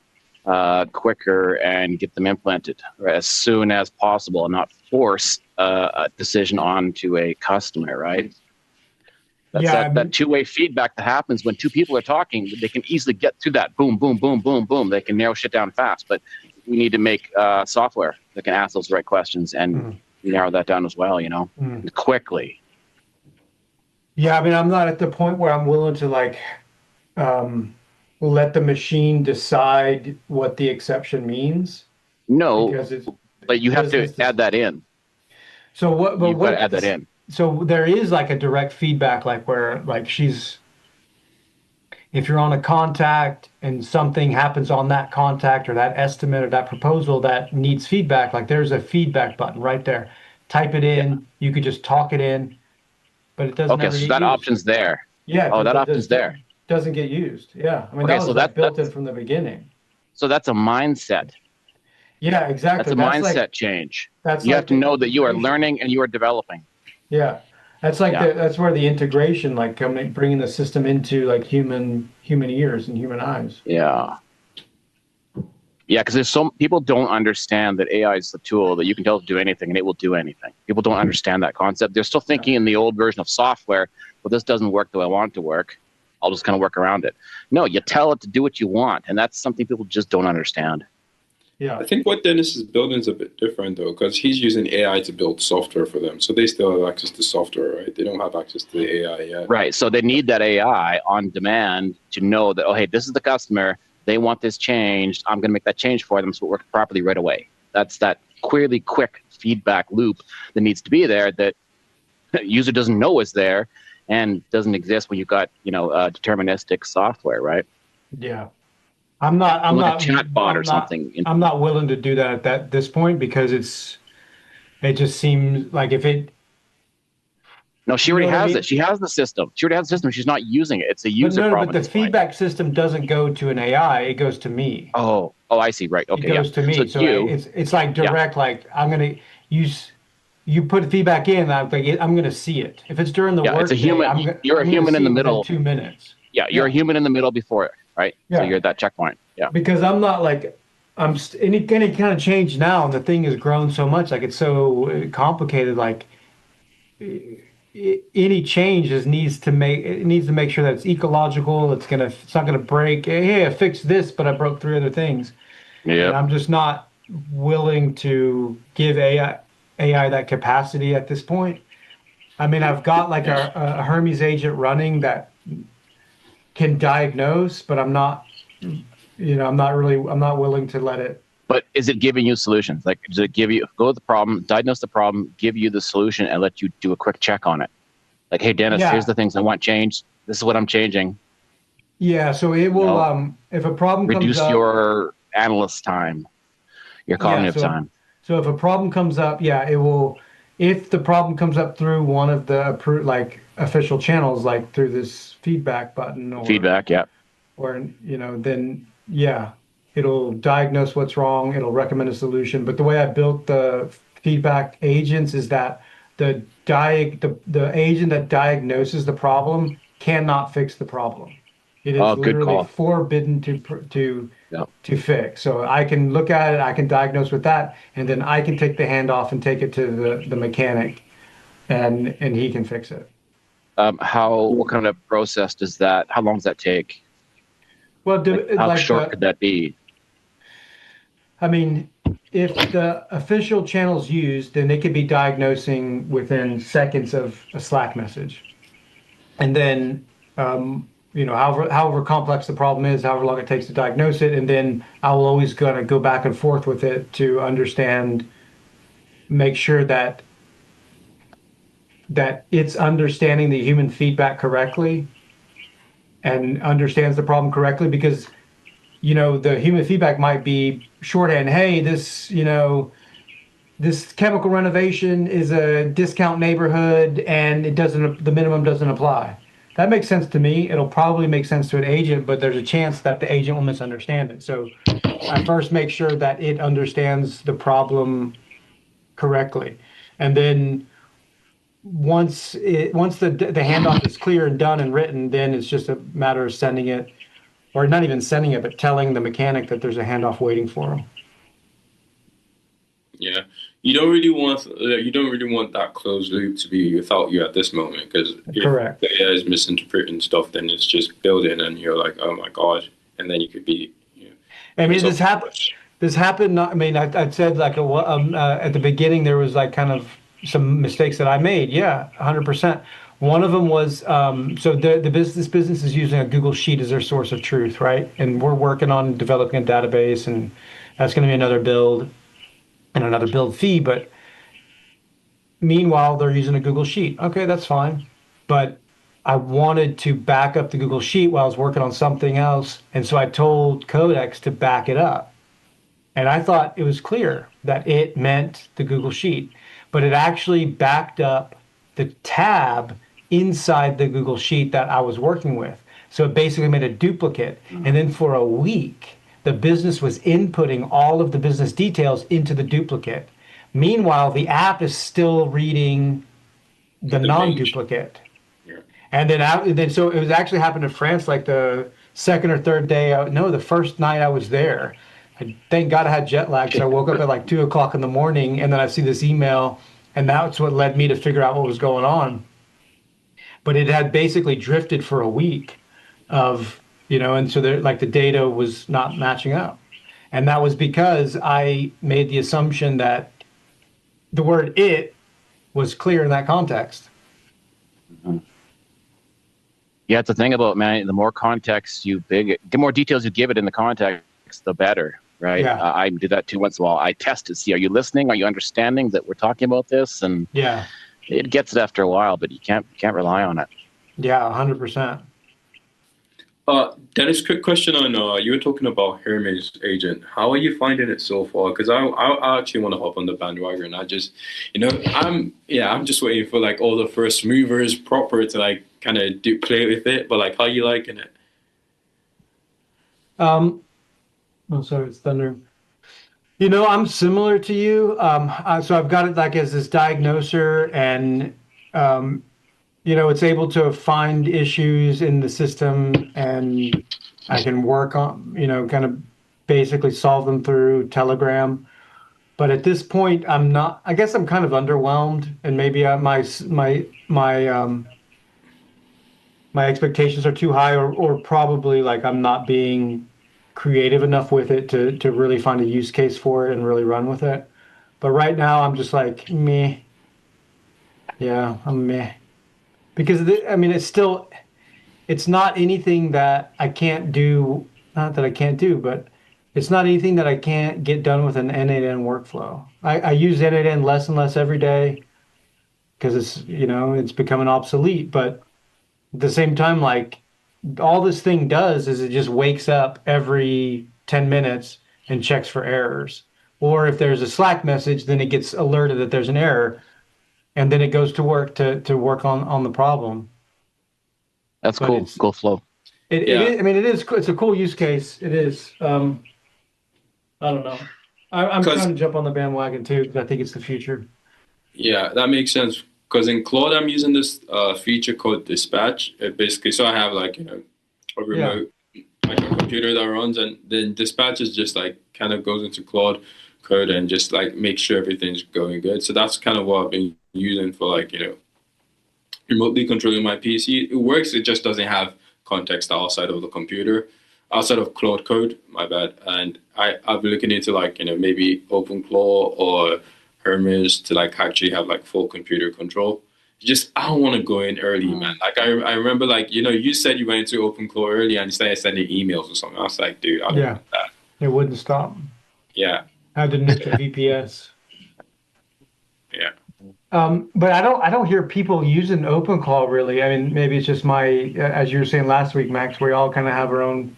quicker and get them implemented, right, as soon as possible, and not force a decision onto a customer, right? That's Yeah, that two-way feedback that happens when two people are talking. They can easily get through that boom, boom, boom, boom, boom. They can narrow shit down fast, but we need to make software that can ask those right questions and mm, narrow that down as well, mm. quickly. Yeah, I mean, I'm not at the point where I'm willing to like um, let the machine decide what the exception means No, because it's but you have to business. add that in. So what? But You've got to what? add that in. So there is like a direct feedback, like where like if you're on a contact and something happens on that contact or that estimate or that proposal that needs feedback, like there's a feedback button right there. Type it Yeah. in. You could just talk it in, but it doesn't Okay, ever so get that used. option's there. Yeah, Oh, that but option's there. doesn't get used. Yeah, I mean that Okay, so was like built in that's from the beginning. so that's a mindset. Yeah, That's exactly. a mindset change. That's You have like to the know that you are integration. learning and you are developing. Yeah, that's like Yeah. that's where the integration, like coming, bringing the system into like human ears and human eyes. Yeah. Yeah, because there's some people don't understand that AI is the tool that you can tell it to do anything and it will do anything. People don't understand that concept. They're still Yeah, thinking in the old version of software, well, this doesn't work the way I want it to work. I'll just kind of work around it. No, you tell it to do what you want, and that's something people just don't understand. I yeah, think what Dennis is building is a bit different though, because he's using AI to build software for them. So they still have access to software, right? They don't have access to the AI yet. Right. So they need that AI on demand to know that, oh, hey, this is the customer. They want this changed. I'm going to make that change for them so it works properly right away. That's that queerly quick feedback loop that needs to be there that the user doesn't know is there and doesn't exist when you've got, deterministic software, right? yeah. I'm not. I'm Like a not. chat bot or I'm not. something. I'm not willing to do that at this point because it just seems like if it, No, she you know already what I has it. mean? She has the system. She already has the system. She's not using it. It's a But user no, problem but at the this point. feedback system doesn't go to an AI. It goes to me. Oh, I see. Right. It Okay. Yeah. goes to So me. it's So you. it's like Yeah. direct. Like I'm gonna use. You put feedback in, I'm gonna see it. If it's during the Yeah. It's a workday, human. You're a I'm gonna human in see the it within middle. 2 minutes. Yeah. You're a Yeah, human in the middle before it. Right. So yeah. you're at that checkpoint. Yeah. Because I'm not like any kind of change now, and the thing has grown so much. Like it's so complicated. Like any change needs to make sure that it's ecological. It's not gonna break. Hey, I fixed this, but I broke three other things, and Yep. I'm just not willing to give AI that capacity at this point. I mean, I've got like Yeah. a Hermes agent running that can diagnose, but I'm not willing to let it. But is it giving you solutions? Like, does it give you go to the problem, diagnose the problem, give you the solution, and let you do a quick check on it? Like, hey, Dennis, here's Yeah, the things I want changed. This is what I'm changing. yeah. So it You will, know, if a problem comes reduce up, your analyst time, your yeah. cognitive time. So if a problem comes up, yeah, if the problem comes up through one of the like official channels, like through this feedback button Feedback, yeah. or then yeah, it'll diagnose what's wrong. It'll recommend a solution. But the way I built the feedback agents is that the agent that diagnoses the problem cannot fix the problem. It is Oh, good literally call. forbidden Yeah. to fix. So I can look at it, I can diagnose with that, and then I can take the handoff and take it to the mechanic, and he can fix it. What kind of process does that, how long does that take? Well, Like, how like short could that be? I mean, if the official channel's used, then they could be diagnosing within seconds of a Slack message. And then, however complex the problem is, however long it takes to diagnose it, and then I will always gonna go back and forth with it to understand, make sure that it's understanding the human feedback correctly and understands the problem correctly because the human feedback might be shorthand. Hey, this chemical renovation is a discount neighborhood and the minimum doesn't apply. That makes sense to me. It'll probably make sense to an agent, but there's a chance that the agent will misunderstand it. So I first make sure that it understands the problem correctly. And then once the handoff is clear and done and written, then it's just a matter of sending it, or not even sending it, but telling the mechanic that there's a handoff waiting for him. Yeah, you don't really want that closed loop to be without you at this moment because if Correct. the AI is misinterpreting stuff, then it's just building, and you're like, oh my god, and then you could be. I mean, So- this happened. This happened. I mean, I said like at the beginning there was like kind of some mistakes that I made. Yeah, 100%. One of them was so this business is using a Google Sheet as their source of truth, right? And we're working on developing a database, and that's going to be another build and another build fee. But meanwhile, they're using a Google Sheet. Okay, that's fine. But I wanted to back up the Google Sheet while I was working on something else, and so I told Codex to back it up. And I thought it was clear that it meant the Google Sheet, but it actually backed up the tab inside the Google Sheet that I was working with. So it basically made a duplicate. And then for a week, the business was inputting all of the business details into the duplicate. Meanwhile, the app is still reading the The non-duplicate. Yeah. And then so it was actually happened in France like the second or third day. No, the first night I was there. Thank God I had jet lag, so I woke up at like 2 o'clock in the morning, and then I see this email, and that's what led me to figure out what was going on. But it had basically drifted for a week and so there, like the data was not matching up, and that was because I made the assumption that the word "it" was clear in that context. Yeah, it's the thing about, man, the more context the more details you give it in the context, the better, right? Yeah. I do that too once in a while. I test to see, are you listening? Are you understanding that we're talking about this? And Yeah, it gets it after a while, but you can't rely on it. yeah, 100%. Dennis, quick question on you were talking about Hermes agent. How are you finding it so far? Because I actually want to hop on the bandwagon. I just, I'm just waiting for like all the first movers proper to like kind of play with it. But like, how are you liking it? Oh, sorry, it's thunder. I'm similar to you. So I've got it like as this diagnoser, and it's able to find issues in the system, and I can work on, kind of basically solve them through Telegram. But at this point, I'm not. I guess I'm kind of underwhelmed, and maybe my expectations are too high, or probably like I'm not being creative enough with it to really find a use case for it and really run with it. But right now, I'm just like meh. Yeah, I'm meh because I mean, it's not anything that I can't do. Not that I can't do, but it's not anything that I can't get done with an N8N workflow. I use N8N less and less every day because it's becoming obsolete. But at the same time, like all this thing does is it just wakes up every 10 minutes and checks for errors. Or if there's a Slack message, then it gets alerted that there's an error. and then it goes to work to work on the problem. That's But cool. Cool flow. it Yeah, is, I mean, it's a cool use case. It is. I don't know. I'm trying because to jump on the bandwagon too because I think it's the future. yeah, that makes sense. Because in Claude, I'm using this feature called Dispatch. It basically, so I have like a Yeah. remote like a computer that runs, and then Dispatch is just like kind of goes into Claude code and just like makes sure everything's going good. So that's kind of what I've been using for like remotely controlling my PC. It works. It just doesn't have context outside of the computer, outside of Claude code. My bad. And I've been looking into like maybe OpenClaw or Hermes to like actually have like full computer control. Just I don't want to go in early, man. Like I remember like you said you went into OpenClaw early and you started sending emails or something. I was like, dude, I don't Yeah. want that. It wouldn't stop. Yeah, I had to nuke the VPS. yeah. But I don't hear people using OpenClaw really. I mean, maybe it's just as you were saying last week, Max, we all kind of have our own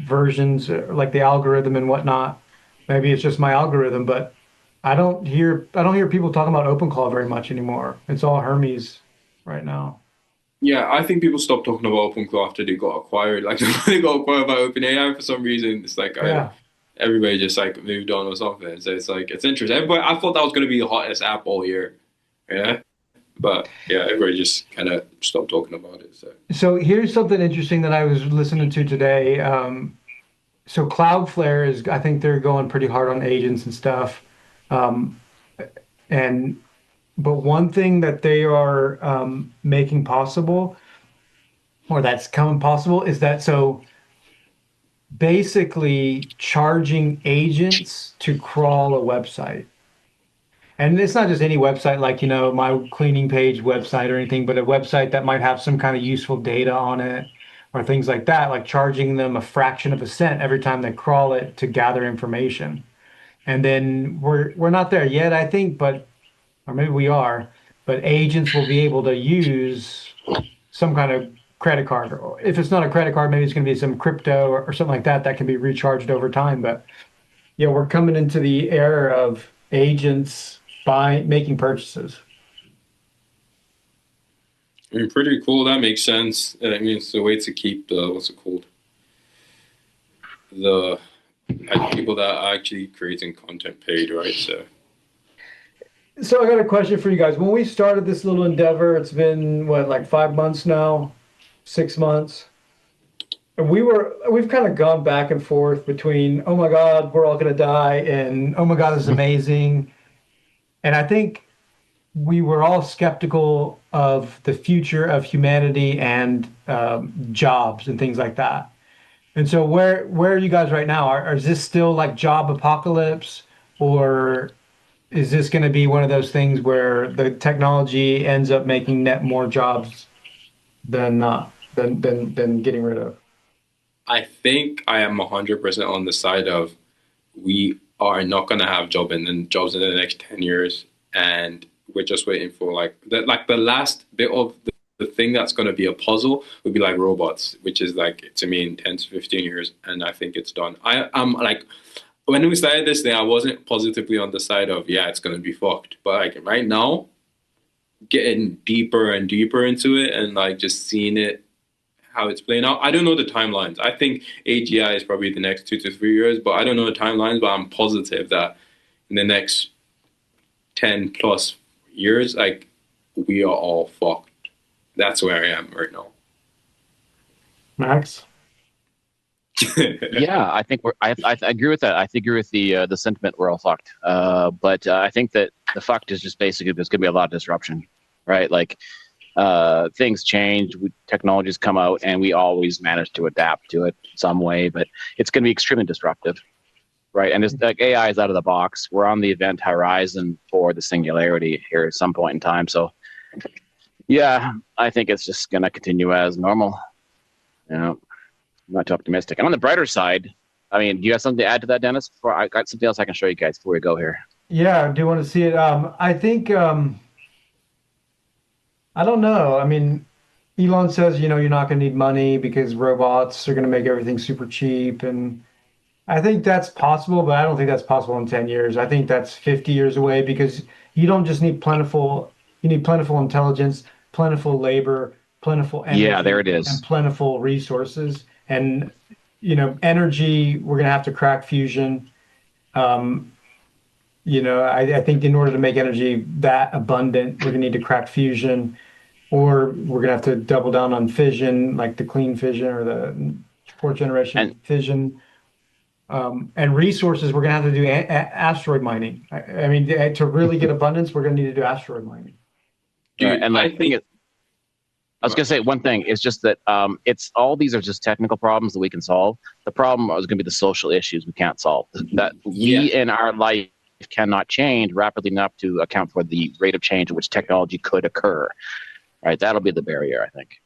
versions, like the algorithm and whatnot. Maybe it's just my algorithm, but I don't hear people talking about OpenClaw very much anymore. It's all Hermes right now. Yeah, I think people stopped talking about OpenClaw after they got acquired. Like they got acquired by OpenAI for some reason. It's like Yeah. everybody just like moved on or something. So it's like it's interesting. Everybody, I thought that was gonna be the hottest app all year. Yeah, but yeah, everybody just kind of stopped talking about it. So So here's something interesting that I was listening to today. So Cloudflare I think they're going pretty hard on agents and stuff. Um, and but one thing that they are making possible, or that's coming possible, is that so basically charging agents to crawl a website. And it's not just any website like, my cleaning page website or anything, but a website that might have some kind of useful data on it or things like that, like charging them a fraction of a cent every time they crawl it to gather information. And then we're not there yet, I think, but or maybe we are, but agents will be able to use some kind of credit card. Or if it's not a credit card, maybe it's going to be some crypto or something like that that can be recharged over time. But yeah, we're coming into the era of agents making purchases. I mean, pretty cool. That makes sense. I mean, it's a way to keep the what's it called the people that are actually creating content paid, right? So So I got a question for you guys. When we started this little endeavor, it's been what, like 5 months now, 6 months. And we've kind of gone back and forth between, oh my God, we're all gonna die, and oh my God, this is amazing. And I think we were all skeptical of the future of humanity and jobs and things like that. And so where are you guys right now? Is this still like job apocalypse, or is this going to be one of those things where the technology ends up making net more jobs than not than getting rid of? I think I am 100% on the side of we are not going to have jobs in the next 10 years, and we're just waiting for like the last bit of the thing that's going to be a puzzle would be like robots, which is like to me in 10 to 15 years, and I think it's done. I'm like when we started this thing, I wasn't positively on the side of yeah, it's going to be fucked, but like right now, getting deeper and deeper into it and like just seeing it how it's playing out. I don't know the timelines. I think AGI is probably the next 2 to 3 years, but I don't know the timelines. But I'm positive that in the next 10 plus years, like we are all fucked. That's where I am right now. Max? Yeah, I think I agree with that. I agree with the sentiment we're all fucked. But I think that the fucked is just basically there's going to be a lot of disruption, right? Like things change, technologies come out, and we always manage to adapt to it some way. But it's going to be extremely disruptive, right? And it's like AI is out of the box. We're on the event horizon for the singularity here at some point in time. So yeah, I think it's just going to continue as normal. You know, I'm not too optimistic. And on the brighter side, I mean, do you have something to add to that, Dennis? Before I got something else I can show you guys before we go here. Yeah, I do want to see it. I think I don't know. I mean, Elon says, you're not going to need money because robots are going to make everything super cheap, and I think that's possible, but I don't think that's possible in 10 years. I think that's 50 years away because you don't just need plentiful, You need plentiful intelligence, plentiful labor, plentiful Yeah, there energy, it and is. plentiful resources. And energy, we're gonna have to crack fusion. Um, I think in order to make energy that abundant, we're gonna need to crack fusion, or we're gonna have to double down on fission, like the clean fission or the fourth And generation fission. And resources, we're gonna have to do asteroid mining. I mean, to really get abundance, we're gonna need to do asteroid mining. right, Dude, and I the thing think is, I was gonna say one thing is just that it's all these are just technical problems that we can solve. The problem is gonna be the social issues we can't solve. That yeah. we in our life cannot change rapidly enough to account for the rate of change at which technology could occur. Right, that'll be the barrier, I think.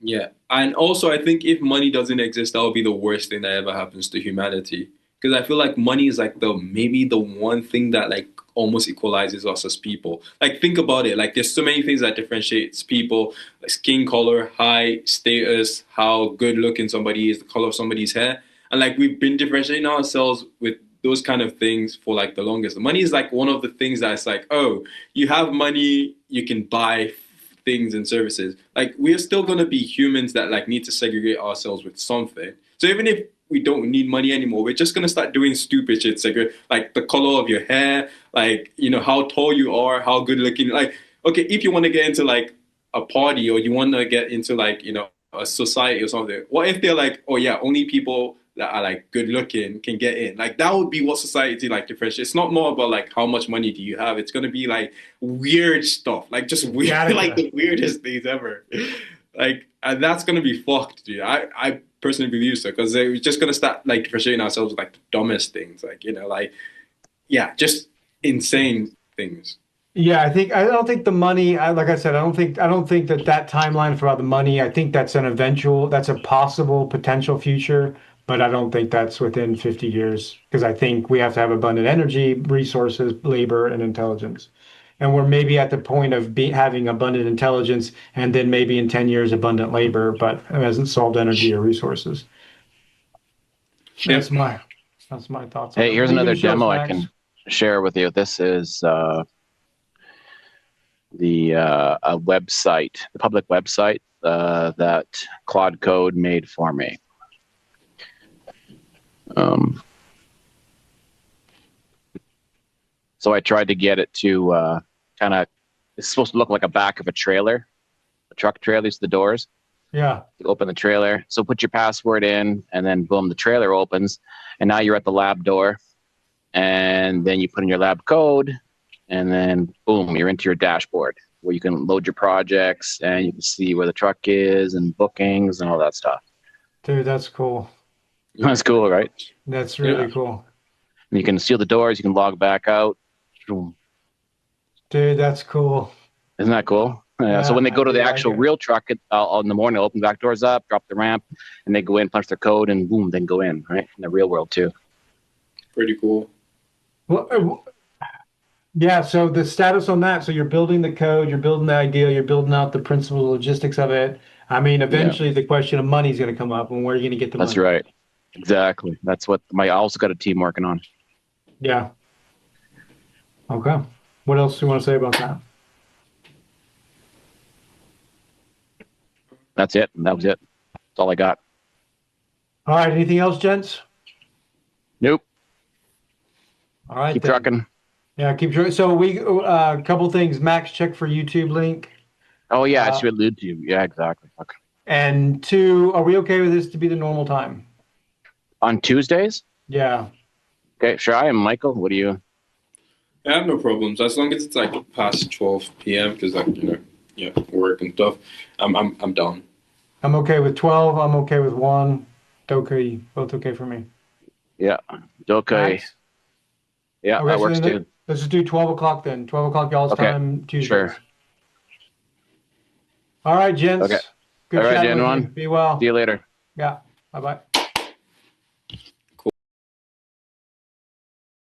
Yeah. And also, I think if money doesn't exist, that would be the worst thing that ever happens to humanity. Because I feel like money is like the maybe the one thing that like almost equalizes us as people. Like think about it. Like there's so many things that differentiates people, like skin color, height, status, how good looking somebody is, the color of somebody's hair. And like we've been differentiating ourselves with those kind of things for like the longest. Money is like one of the things that's like, oh, you have money, you can buy things and services. Like we're still gonna be humans that like need to segregate ourselves with something. So even if we don't need money anymore, we're just gonna start doing stupid shit, like the color of your hair, like how tall you are, how good looking. Like okay, if you want to get into like a party or you want to get into like a society or something, what if they're like, oh yeah, only people that are like good looking can get in? Like that would be what society like differentiates. It's not more about like how much money do you have. It's gonna be like weird stuff, like just weird, like the weirdest things ever. Like and that's gonna be fucked, dude. I personally believe so because they're just gonna start like differentiating ourselves with like the dumbest things, like like yeah, just insane things. Yeah, I don't think the money. Like I said, I don't think that timeline for the money. I think that's a possible potential future, but I don't think that's within 50 years because I think we have to have abundant energy, resources, labor, and intelligence. And we're maybe at the point of having abundant intelligence, and then maybe in 10 years abundant labor, but it hasn't solved energy or resources. Yeah. That's my that's my thoughts on Hey, it. here's What are you going another to show us, demo I Max? can share with you. This is the a website, the public website that Claude Code made for me. So I tried to get it to kind of. It's supposed to look like a back of a trailer, a truck trailer. The doors. Yeah. You open the trailer. So put your password in, and then boom, the trailer opens, and now you're at the lab door, and then you put in your lab code, and then boom, you're into your dashboard where you can load your projects and you can see where the truck is and bookings and all that stuff. Dude, that's cool. That's cool, right? That's Yeah. really cool. And you can seal the doors. You can log back out. Isn't Dude, that's cool. that cool? Yeah. So Yeah, when they I go to do the like actual it. real truck in the morning, they'll open the back doors up, drop the ramp, and they go in, punch their code, and boom, then go in. Right in the real world too. Pretty cool. Well, yeah, so the status on that, so you're building the code, you're building the idea, you're building out the principal logistics of it. I mean, Yeah, eventually the question of money is going to come up and where are you going to get the that's money? right. Exactly. That's what I also got a team working on. Yeah. Okay. What else do you want to say about that? That's it. That was it. That's all I got. All right. Anything else, gents? Nope. All right Keep then. trucking. Yeah, keep trying. So a couple things. Max, check for YouTube link. Oh yeah, I Uh, should allude to you. Yeah, exactly. Okay. and two, are we okay with this to be the normal time? On Tuesdays? Yeah. Okay, sure. I am Michael. What do you? I have no problems as long as it's like past 12 p.m. because like yeah, work and stuff. I'm down. I'm okay with 12. I'm okay with 1. Okay. Both okay for me. Yeah. Okay. Max? Yeah, Okay, that so works then too. let's just do 12 o'clock then. 12 o'clock y'all's Okay. time, Tuesdays. Sure. All right, gents. Okay. Good All right, chatting with you. gentlemen. Be well. See you later. Yeah. Bye-bye.